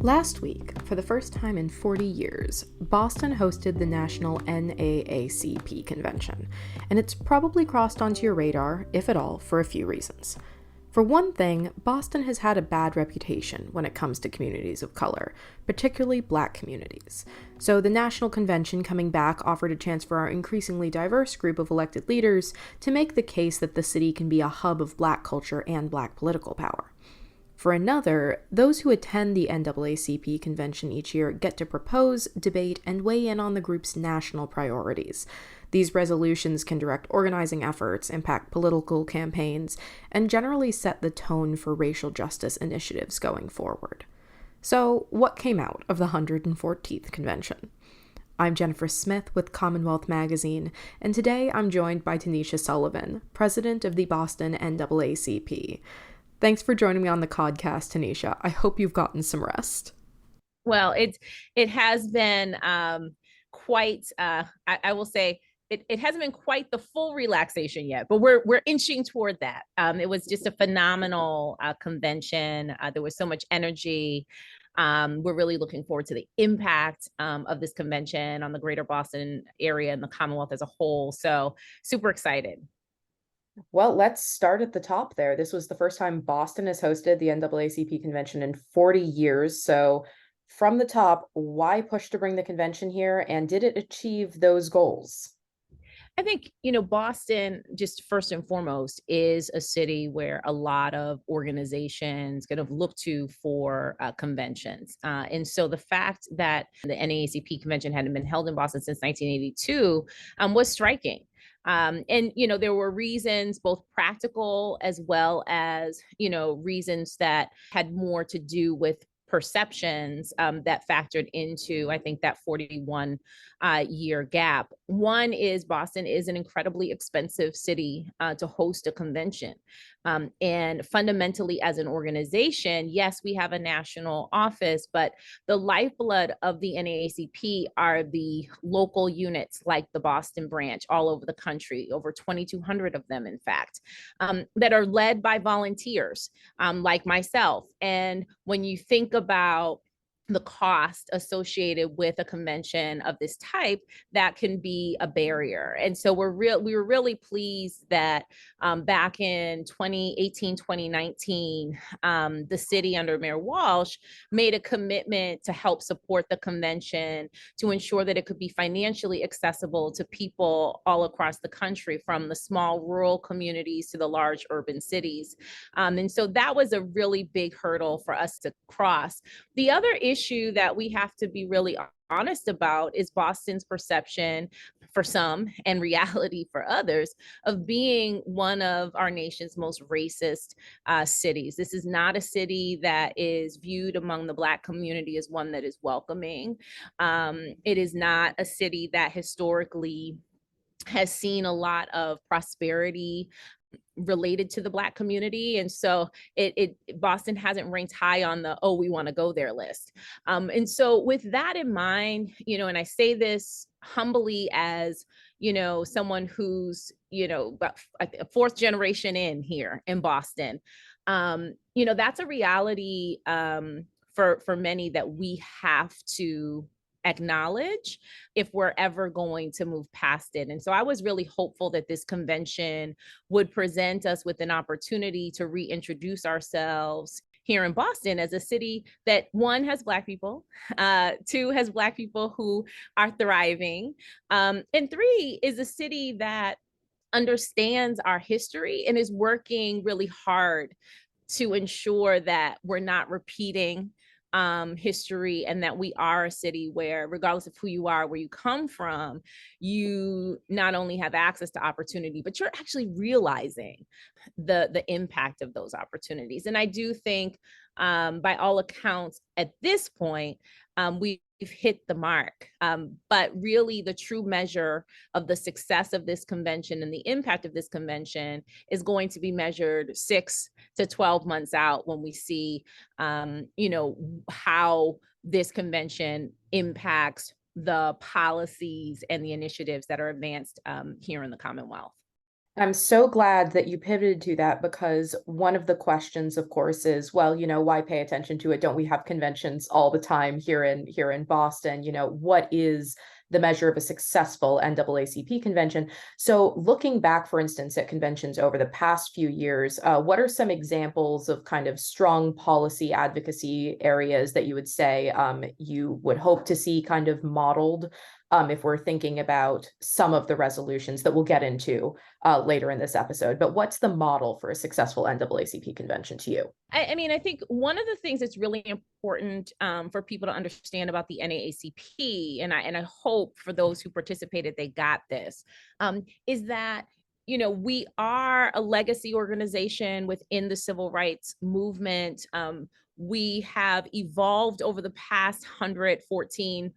Last week, for the first time in 40 years, Boston hosted the National NAACP convention, and it's probably crossed onto your radar, if at all, for a few reasons. For one thing, Boston has had a bad reputation when it comes to communities of color, particularly Black communities. So the National Convention coming back offered a chance for our increasingly diverse group of elected leaders to make the case that the city can be a hub of Black culture and Black political power. For another, those who attend the NAACP convention each year get to propose, debate, and weigh in on the group's national priorities. These resolutions can direct organizing efforts, impact political campaigns, and generally set the tone for racial justice initiatives going forward. So, what came out of the 114th convention? I'm Jennifer Smith with CommonWealth magazine, and today I'm joined by Tanisha Sullivan, president of the Boston NAACP. Thanks for joining me on the podcast, Tanisha. I hope you've gotten some rest. Well, it has been quite. I will say it hasn't been quite the full relaxation yet, but we're inching toward that. It was just a phenomenal convention. There was so much energy. We're really looking forward to the impact of this convention on the greater Boston area and the Commonwealth as a whole. So super excited. Well, let's start at the top there. This was the first time Boston has hosted the NAACP convention in 40 years. So from the top, why push to bring the convention here, and did it achieve those goals? I think, Boston, just first and foremost, is a city where a lot of organizations kind of look to for conventions. And so the fact that the NAACP convention hadn't been held in Boston since 1982 was striking. And there were reasons, both practical as well as, reasons that had more to do with perceptions that factored into, I think, that 41 year gap. One is Boston is an incredibly expensive city to host a convention. And fundamentally, as an organization, yes, we have a national office, but the lifeblood of the NAACP are the local units like the Boston branch all over the country, over 2,200 of them, in fact, that are led by volunteers like myself. And when you think about the cost associated with a convention of this type, that can be a barrier. And so we were really pleased that back in 2018, 2019, the city under Mayor Walsh made a commitment to help support the convention, to ensure that it could be financially accessible to people all across the country, from the small rural communities to the large urban cities. And so that was a really big hurdle for us to cross. The other issue that we have to be really honest about is Boston's perception for some and reality for others of being one of our nation's most racist cities. This is not a city that is viewed among the Black community as one that is welcoming. It is not a city that historically has seen a lot of prosperity related to the Black community. And so Boston hasn't ranked high on the, oh, we want to go there list. And so with that in mind, and I say this humbly as, someone who's, about a fourth generation in here in Boston, that's a reality for many that we have to acknowledge if we're ever going to move past it. And so I was really hopeful that this convention would present us with an opportunity to reintroduce ourselves here in Boston as a city that, one, has Black people, two, has Black people who are thriving, and three, is a city that understands our history and is working really hard to ensure that we're not repeating history, and that we are a city where, regardless of who you are, where you come from, you not only have access to opportunity, but you're actually realizing the impact of those opportunities. And I do think, by all accounts, at this point, we've hit the mark. But really, the true measure of the success of this convention and the impact of this convention is going to be measured 6 to 12 months out, when we see, how this convention impacts the policies and the initiatives that are advanced here in the Commonwealth. I'm so glad that you pivoted to that because one of the questions, of course, is, well, why pay attention to it? Don't we have conventions all the time here in Boston? What is the measure of a successful NAACP convention? So looking back, for instance, at conventions over the past few years, what are some examples of kind of strong policy advocacy areas that you would say you would hope to see kind of modeled if we're thinking about some of the resolutions that we'll get into later in this episode? But what's the model for a successful NAACP convention to you? I mean, I think one of the things that's really important for people to understand about the NAACP, and I hope for those who participated, they got this, is that we are a legacy organization within the civil rights movement. We have evolved over the past 114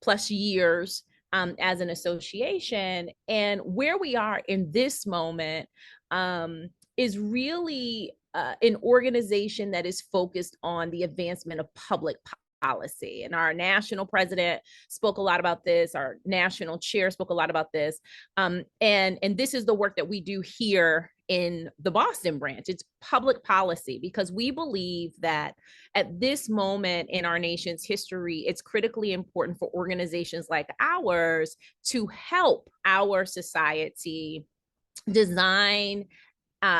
plus years as an association. And where we are in this moment is really an organization that is focused on the advancement of public policy. And our national president spoke a lot about this. Our national chair spoke a lot about this. And this is the work that we do here in the Boston branch. It's public policy, because we believe that at this moment in our nation's history, it's critically important for organizations like ours to help our society design,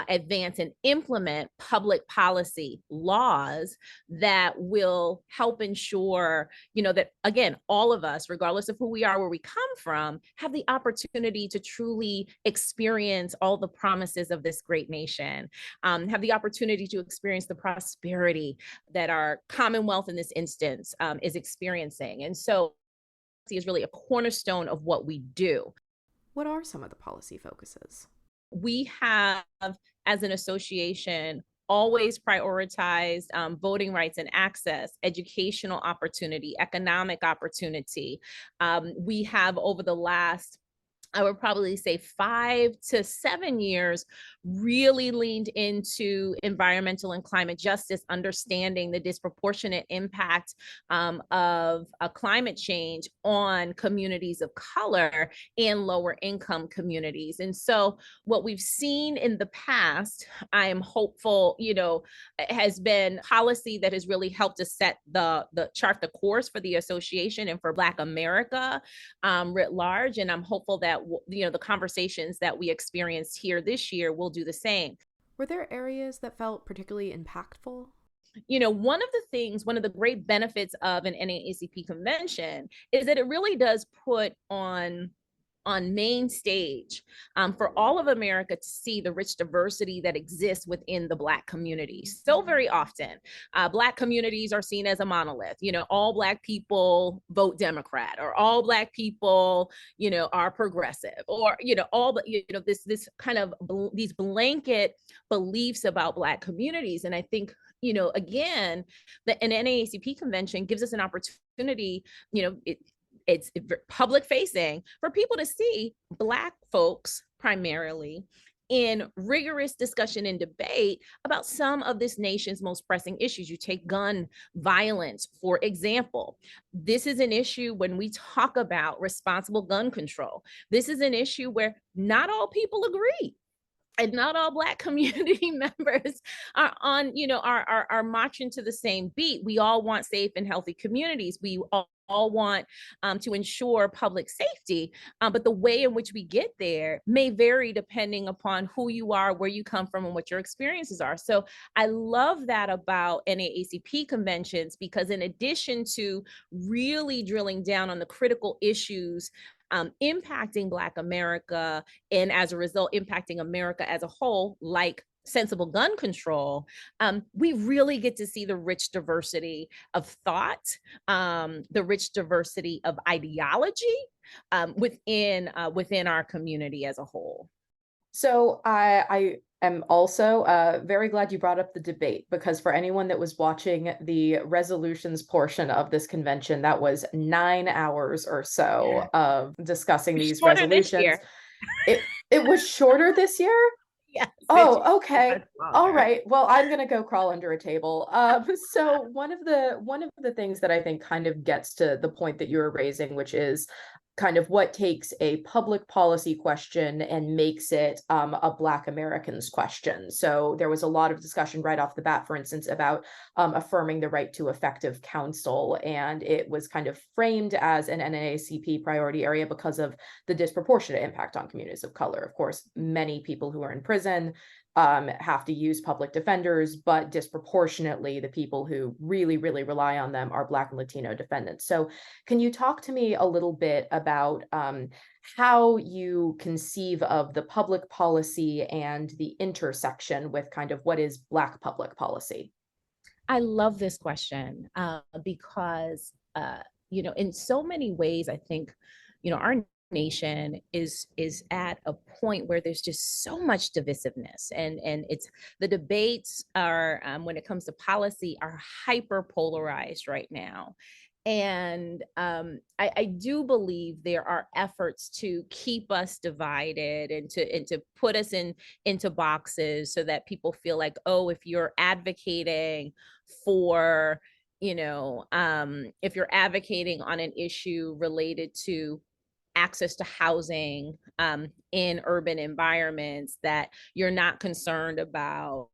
advance, and implement public policy laws that will help ensure, that, again, all of us, regardless of who we are, where we come from, have the opportunity to truly experience all the promises of this great nation, have the opportunity to experience the prosperity that our Commonwealth in this instance is experiencing. And so is really a cornerstone of what we do. What are some of the policy focuses? We have, as an association, always prioritized voting rights and access, educational opportunity, economic opportunity. We have, over the last, I would probably say 5 to 7 years, really leaned into environmental and climate justice, understanding the disproportionate impact of climate change on communities of color and lower income communities. And so what we've seen in the past, I am hopeful, has been policy that has really helped to set the chart the course for the association and for Black America writ large. And I'm hopeful that the conversations that we experienced here this year will do the same. Were there areas that felt particularly impactful? One of the great benefits of an NAACP convention is that it really does put on main stage for all of America to see the rich diversity that exists within the Black community. So very often, Black communities are seen as a monolith. All Black people vote Democrat, or all Black people, are progressive, or all the this kind of these blanket beliefs about Black communities. And I think again, an NAACP convention gives us an opportunity. It's public facing for people to see Black folks primarily in rigorous discussion and debate about some of this nation's most pressing issues. You take gun violence, for example. This is an issue when we talk about responsible gun control. This is an issue where not all people agree. And not all Black community members are on, are marching to the same beat. We all want safe and healthy communities. We all want to ensure public safety, but the way in which we get there may vary depending upon who you are, where you come from, and what your experiences are. So I love that about NAACP conventions, because in addition to really drilling down on the critical issues impacting Black America, and as a result, impacting America as a whole, like sensible gun control, we really get to see the rich diversity of thought, the rich diversity of ideology within our community as a whole. So I am also very glad you brought up the debate, because for anyone that was watching the resolutions portion of this convention, that was 9 hours or so of discussing these resolutions. It was shorter this year? Yes. Oh, okay. All right. Well, I'm gonna go crawl under a table. So one of the things that I think kind of gets to the point that you were raising, which is kind of what takes a public policy question and makes it a Black Americans question. So there was a lot of discussion right off the bat, for instance, about affirming the right to effective counsel. And it was kind of framed as an NAACP priority area because of the disproportionate impact on communities of color. Of course, many people who are in prison have to use public defenders, but disproportionately the people who really, really rely on them are Black and Latino defendants. So can you talk to me a little bit about how you conceive of the public policy and the intersection with kind of what is Black public policy? I love this question because, in so many ways, I think, our nation is at a point where there's just so much divisiveness, and it's the debates are when it comes to policy are hyper polarized right now. And I do believe there are efforts to keep us divided and to put us into boxes so that people feel like, oh, if you're advocating for, if you're advocating on an issue related to access to housing in urban environments, that you're not concerned about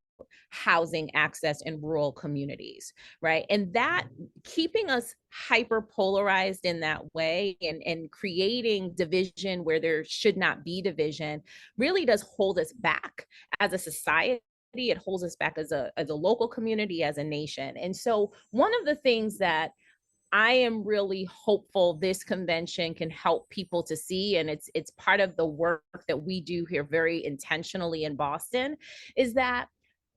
housing access in rural communities, right? And that keeping us hyper polarized in that way and creating division where there should not be division really does hold us back as a society. It holds us back as a local community, as a nation. And so one of the things that I am really hopeful this convention can help people to see, and it's part of the work that we do here very intentionally in Boston, is that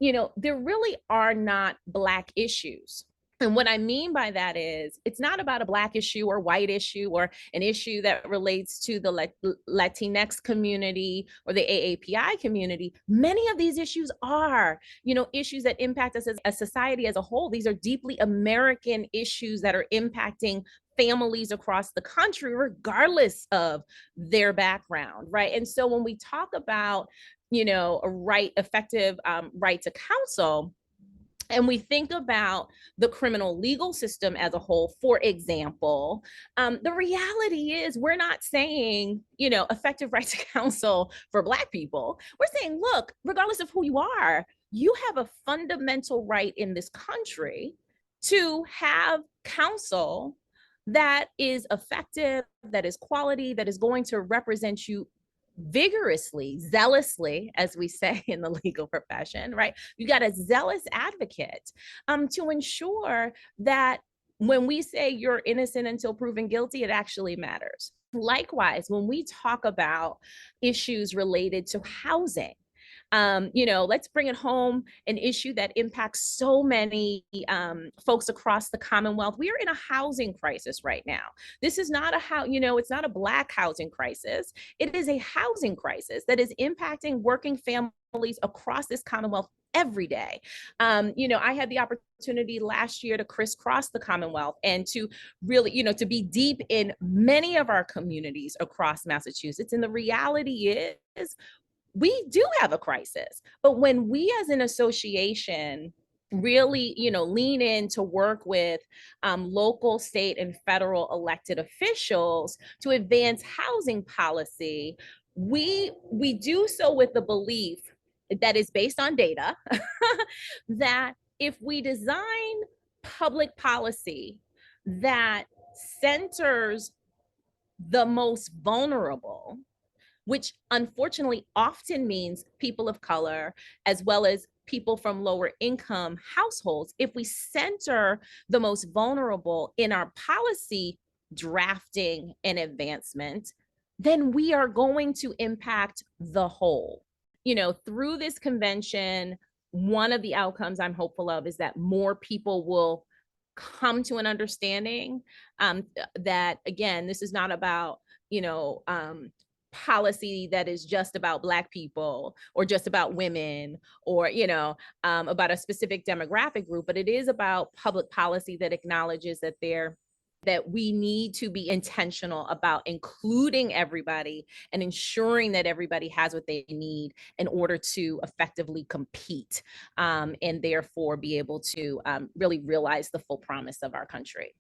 there really are not Black issues. And what I mean by that is it's not about a Black issue or white issue or an issue that relates to the Latinx community or the AAPI community. Many of these issues are, issues that impact us as a society as a whole. These are deeply American issues that are impacting families across the country, regardless of their background, right? And so when we talk about, a effective right to counsel, and we think about the criminal legal system as a whole, for example, the reality is we're not saying, effective right to counsel for Black people. We're saying, look, regardless of who you are, you have a fundamental right in this country to have counsel that is effective, that is quality, that is going to represent you vigorously, zealously, as we say in the legal profession, right? You got a zealous advocate to ensure that when we say you're innocent until proven guilty, it actually matters. Likewise, when we talk about issues related to housing, let's bring it home, an issue that impacts so many folks across the Commonwealth. We are in a housing crisis right now. This is not it's not a Black housing crisis. It is a housing crisis that is impacting working families across this Commonwealth every day. I had the opportunity last year to crisscross the Commonwealth and to really, to be deep in many of our communities across Massachusetts. And the reality is we do have a crisis. But when we as an association really, lean in to work with local, state, and federal elected officials to advance housing policy, we do so with the belief that is based on data that if we design public policy that centers the most vulnerable, which unfortunately often means people of color, as well as people from lower income households, if we center the most vulnerable in our policy drafting and advancement, then we are going to impact the whole. Through this convention, one of the outcomes I'm hopeful of is that more people will come to an understanding that, again, this is not about, policy that is just about Black people or just about women or about a specific demographic group, but it is about public policy that acknowledges that we need to be intentional about including everybody and ensuring that everybody has what they need in order to effectively compete and therefore be able to really realize the full promise of our country.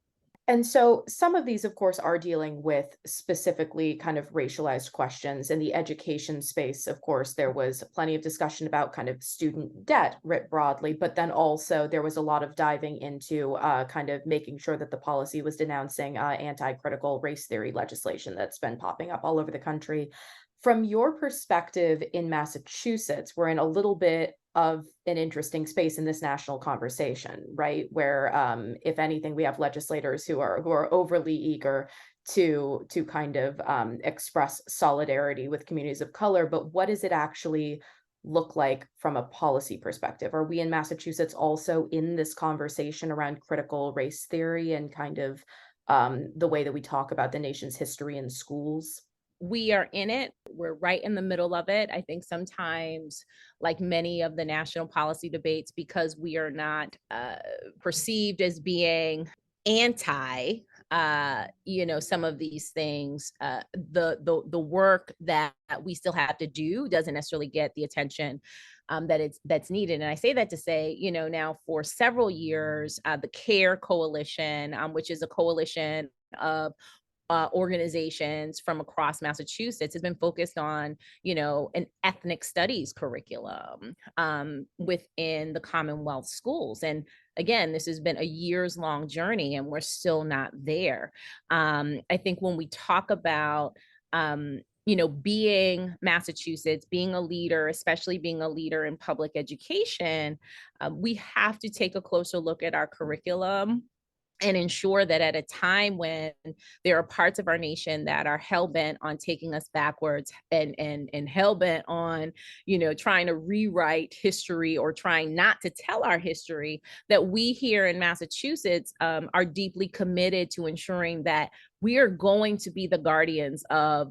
And so some of these, of course, are dealing with specifically kind of racialized questions. In the education space, of course, there was plenty of discussion about kind of student debt writ broadly, but then also there was a lot of diving into kind of making sure that the policy was denouncing anti-critical race theory legislation that's been popping up all over the country. From your perspective in Massachusetts, we're in a little bit of an interesting space in this national conversation, right? Where, if anything, we have legislators who are overly eager to kind of express solidarity with communities of color. But what does it actually look like from a policy perspective? Are we in Massachusetts also in this conversation around critical race theory and kind of the way that we talk about the nation's history in schools? We are in it. We're right in the middle of it. I think sometimes, like many of the national policy debates, because we are not perceived as being anti, some of these things, the work that we still have to do doesn't necessarily get the attention that's needed. And I say that to say, now for several years, the CARE Coalition, which is a coalition of organizations from across Massachusetts, has been focused on, an ethnic studies curriculum within the Commonwealth schools. And again, this has been a years long journey and we're still not there. I think when we talk about, being Massachusetts, being a leader, especially being a leader in public education, we have to take a closer look at our curriculum and ensure that at a time when there are parts of our nation that are hell-bent on taking us backwards and hell-bent on, trying to rewrite history or trying not to tell our history, that we here in Massachusetts are deeply committed to ensuring that we are going to be the guardians of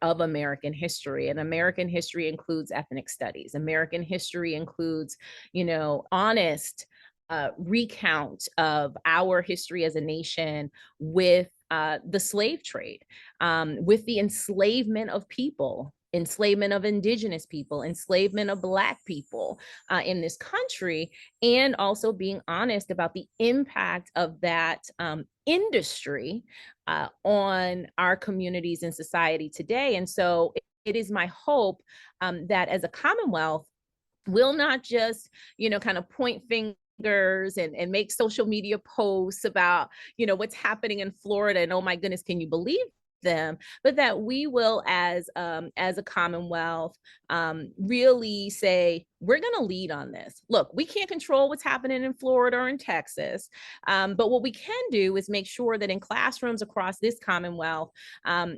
American history. And American history includes ethnic studies. American history includes, honest recount of our history as a nation with the slave trade, with the enslavement of people, enslavement of indigenous people, enslavement of Black people in this country, and also being honest about the impact of that industry on our communities and society today. And so it is my hope that as a Commonwealth, we'll not just, kind of point fingers and make social media posts about, what's happening in Florida and oh my goodness, can you believe them, but that we will as a Commonwealth really say we're going to lead on this. Look, we can't control what's happening in Florida or in Texas, but what we can do is make sure that in classrooms across this Commonwealth,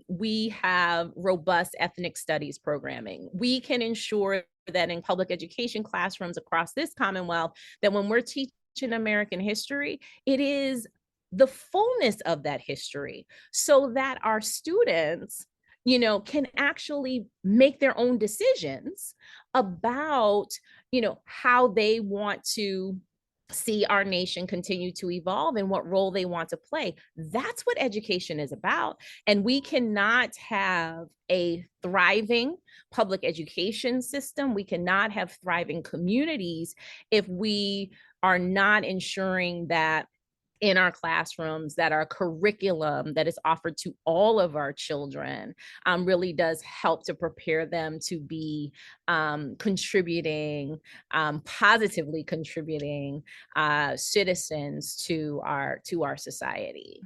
we have robust ethnic studies programming. We can ensure that in public education classrooms across this Commonwealth, that when we're teaching American history, it is the fullness of that history so that our students, can actually make their own decisions about, how they want to see our nation continue to evolve and what role they want to play. That's what education is about. And we cannot have a thriving public education system. We cannot have thriving communities if we are not ensuring that in our classrooms, that our curriculum that is offered to all of our children really does help to prepare them to be positively contributing citizens to our society.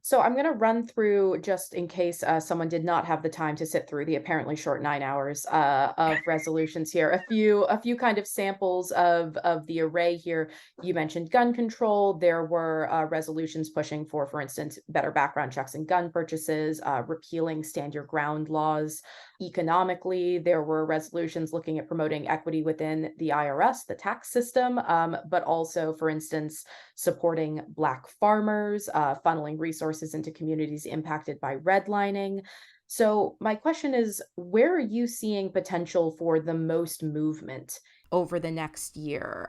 So I'm going to run through, just in case someone did not have the time to sit through the apparently short 9 hours of resolutions here. A few kind of samples of the array here. You mentioned gun control. There were resolutions pushing for instance, better background checks and gun purchases, repealing stand your ground laws. Economically, there were resolutions looking at promoting equity within the IRS, the tax system, but also, for instance, supporting Black farmers, funneling resources into communities impacted by redlining. So, my question is, where are you seeing potential for the most movement over the next year?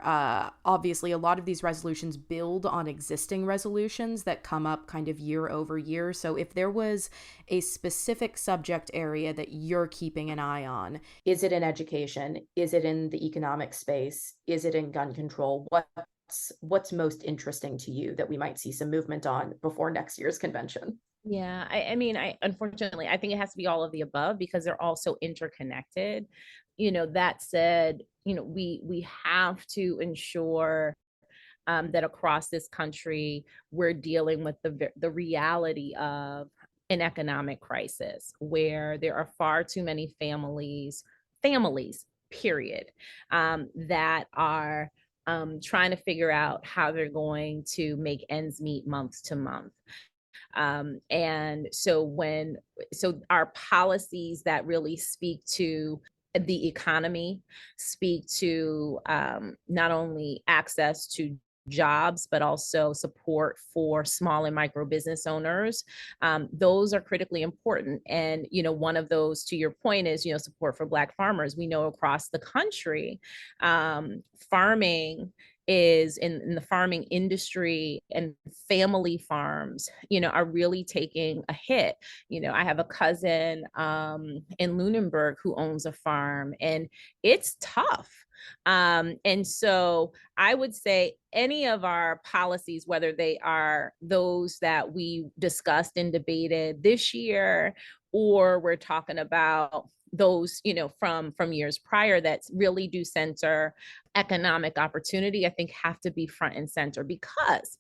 Obviously, a lot of these resolutions build on existing resolutions that come up kind of year over year. So, if there was a specific subject area that you're keeping an eye on, is it in education? Is it in the economic space? Is it in gun control? What what's most interesting to you that we might see some movement on before next year's convention? Yeah, I mean, I unfortunately, I think it has to be all of the above because they're all so interconnected. That said, we have to ensure that across this country, we're dealing with the reality of an economic crisis where there are far too many families, period, that are trying to figure out how they're going to make ends meet month to month. And so our policies that really speak to the economy, speak to not only access to jobs, but also support for small and micro business owners. Those are critically important. And, one of those, to your point, is, support for Black farmers. We know across the country, farming is in the farming industry, and family farms, are really taking a hit. I have a cousin in Lunenburg who owns a farm, and it's tough. And so I would say any of our policies, whether they are those that we discussed and debated this year, or we're talking about those, from years prior that really do center economic opportunity, I think have to be front and center, because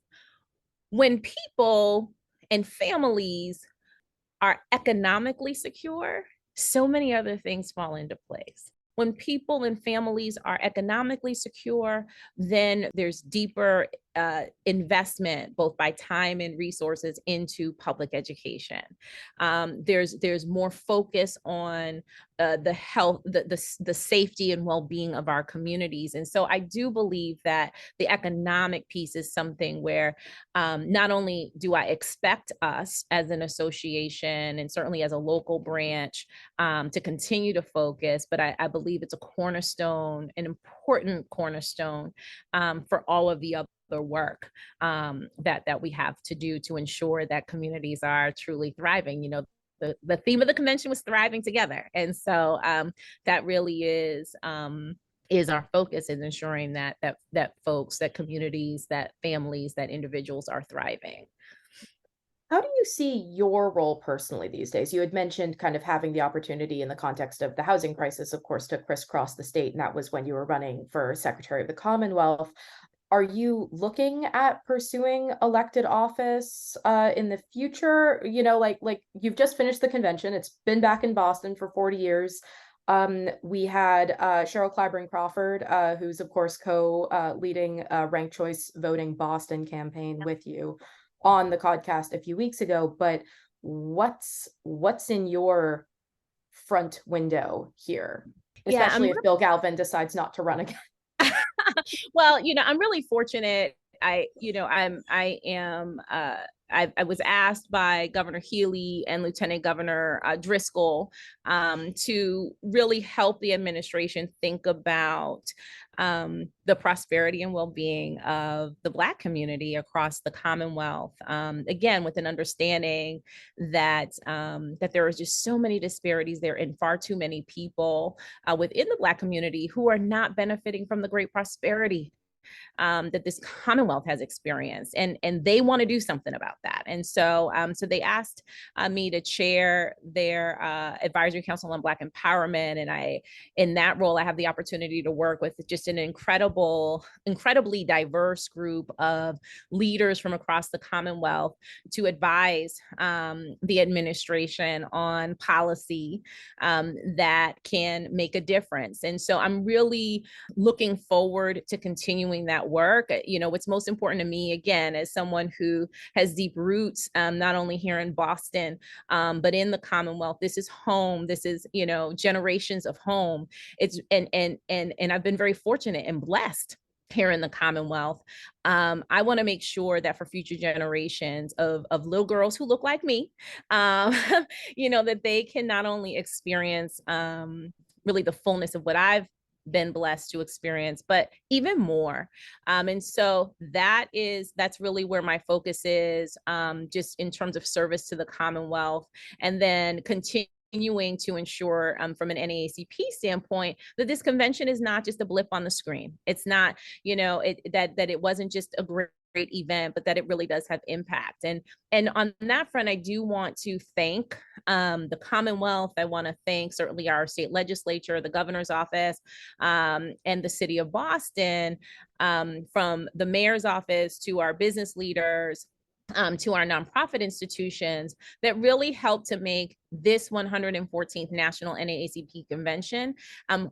when people and families are economically secure, so many other things fall into place. When people and families are economically secure, then there's deeper investment, both by time and resources, into public education. There's more focus on the health, the safety and well-being of our communities. And so I do believe that the economic piece is something where not only do I expect us as an association and certainly as a local branch to continue to focus, but I believe it's a cornerstone, an important cornerstone for all of the other work that we have to do to ensure that communities are truly thriving. The theme of the convention was thriving together. And so that really is our focus, is ensuring that folks, that communities, that families, that individuals are thriving. How do you see your role personally these days? You had mentioned kind of having the opportunity in the context of the housing crisis, of course, to crisscross the state, and that was when you were running for Secretary of the Commonwealth. Are you looking at pursuing elected office in the future? Like you've just finished the convention. It's been back in Boston for 40 years. We had Cheryl Clyburn Crawford, who's of course leading Ranked Choice Voting Boston campaign with you, on the podcast a few weeks ago. But what's in your front window here, especially if Bill Galvin decides not to run again? Well, I'm really fortunate. I was asked by Governor Healy and Lieutenant Governor Driscoll to really help the administration think about the prosperity and well-being of the Black community across the Commonwealth. Again, with an understanding that there are just so many disparities there, and far too many people within the Black community who are not benefiting from the great prosperity that this Commonwealth has experienced, and they want to do something about that. And so they asked me to chair their advisory council on Black empowerment, and in that role, I have the opportunity to work with just an incredibly diverse group of leaders from across the Commonwealth to advise the administration on policy that can make a difference. And so I'm really looking forward to continuing that work. What's most important to me, again, as someone who has deep roots, not only here in Boston, but in the Commonwealth, this is home. This is, generations of home. It's and I've been very fortunate and blessed here in the Commonwealth. I want to make sure that for future generations of little girls who look like me, that they can not only experience really the fullness of what I've been blessed to experience, but even more. And so that's really where my focus is, just in terms of service to the Commonwealth, and then continue continuing to ensure from an NAACP standpoint that this convention is not just a blip on the screen. It's not, that it wasn't just a great event, but that it really does have impact. And on that front, I do want to thank the Commonwealth. I want to thank certainly our state legislature, the governor's office, and the city of Boston, from the mayor's office to our business leaders, to our nonprofit institutions that really helped to make this 114th National NAACP Convention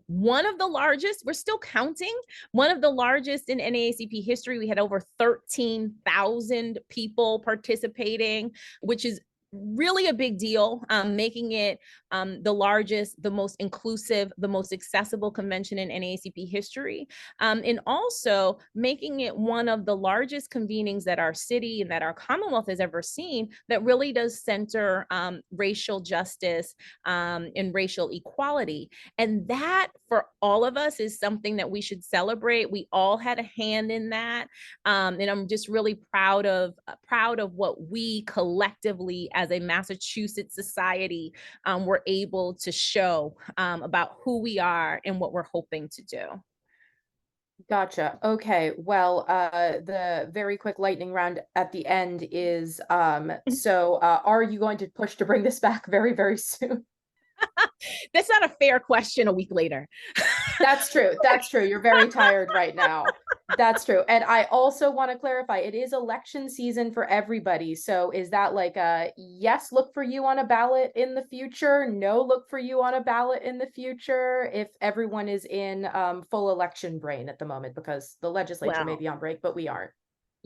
one of the largest. We're still counting. One of the largest in NAACP history. We had over 13,000 people participating, which is really a big deal, making it the largest, the most inclusive, the most accessible convention in NAACP history, and also making it one of the largest convenings that our city and that our Commonwealth has ever seen that really does center racial justice and racial equality. And that, for all of us, is something that we should celebrate. We all had a hand in that, and I'm just really proud of what we collectively as a Massachusetts society were able to show about who we are and what we're hoping to do. Gotcha. Okay. Well, the very quick lightning round at the end is, so are you going to push to bring this back very, very soon? That's not a fair question a week later. That's true. That's true. You're very tired right now. That's true. And I also want to clarify, it is election season for everybody. So is that like a yes, look for you on a ballot in the future? No, look for you on a ballot in the future? If everyone is in full election brain at the moment, because the legislature may be on break, but we aren't.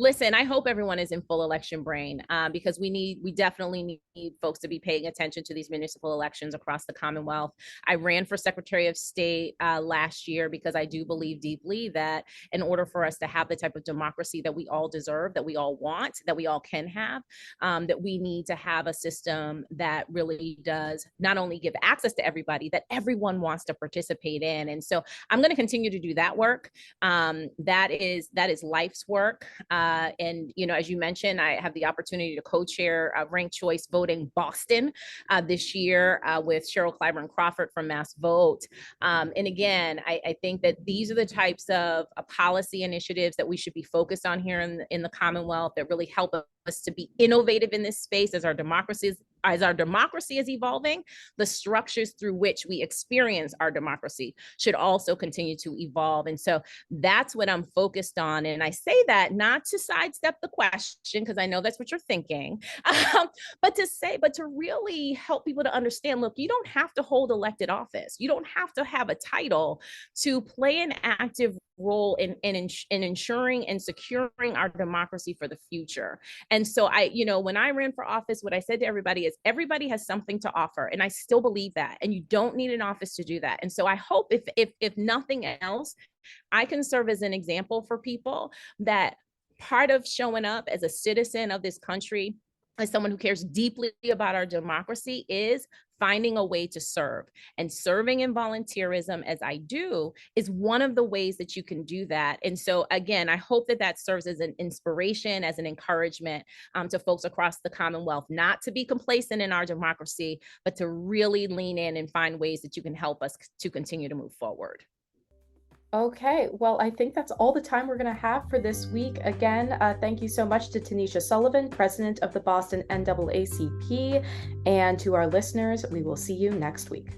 Listen, I hope everyone is in full election brain, because we definitely need folks to be paying attention to these municipal elections across the Commonwealth. I ran for Secretary of State last year because I do believe deeply that in order for us to have the type of democracy that we all deserve, that we all want, that we all can have, that we need to have a system that really does not only give access to everybody, that everyone wants to participate in. And so I'm going to continue to do that work. That is life's work. And, as you mentioned, I have the opportunity to co-chair Ranked Choice Voting Boston this year with Cheryl Clyburn Crawford from Mass Vote. And again, I think that these are the types of policy initiatives that we should be focused on here in the Commonwealth that really help us to be innovative in this space as our democracy is evolving. The structures through which we experience our democracy should also continue to evolve. And so that's what I'm focused on. And I say that not to sidestep the question, because I know that's what you're thinking, but to really help people to understand, look, you don't have to hold elected office. You don't have to have a title to play an active role in ensuring and securing our democracy for the future. And so when I ran for office, what I said to everybody is everybody has something to offer. And I still believe that. And you don't need an office to do that. And so I hope if nothing else, I can serve as an example for people that part of showing up as a citizen of this country, as someone who cares deeply about our democracy, is finding a way to serve. And serving in volunteerism, as I do, is one of the ways that you can do that. And so again, I hope that serves as an inspiration, as an encouragement to folks across the Commonwealth, not to be complacent in our democracy, but to really lean in and find ways that you can help us to continue to move forward. Okay, well, I think that's all the time we're going to have for this week. Again, thank you so much to Tanisha Sullivan, president of the Boston NAACP, and to our listeners. We will see you next week.